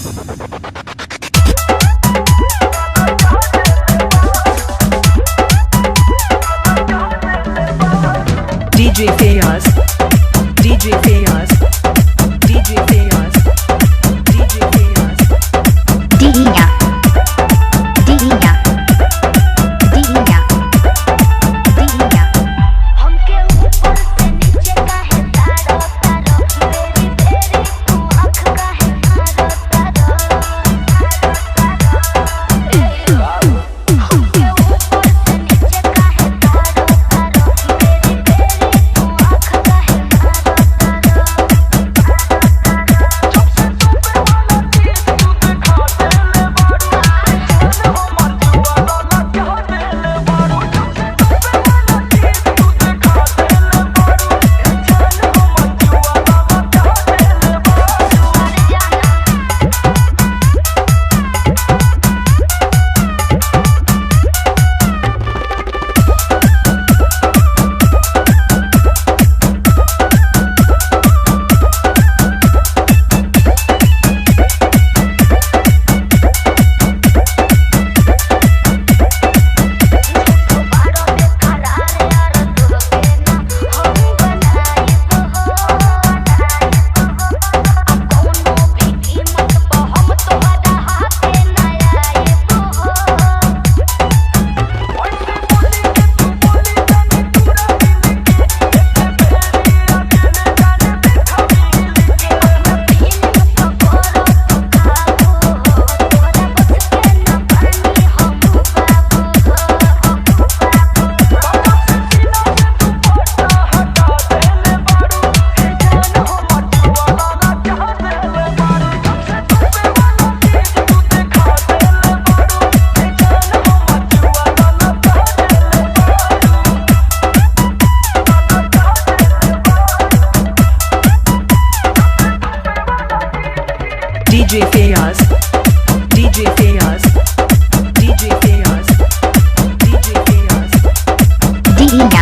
DJ Fayaz, DJ Fayaz, DJ Fayaz, DJ Fayaz. Dinya, Dinya, Dinya, Dinya. हमके ऊपर से नीचे का है तारो तारो, तेरी तेरी तू आँख का है तारो तारो। हमके ऊपर से नीचे का है तारो तारो, तेरी तेरी तू आँख का है तारो DJ Fayaz, DJ Fayaz, DJ Fayaz, DJ Fayaz. Dinya.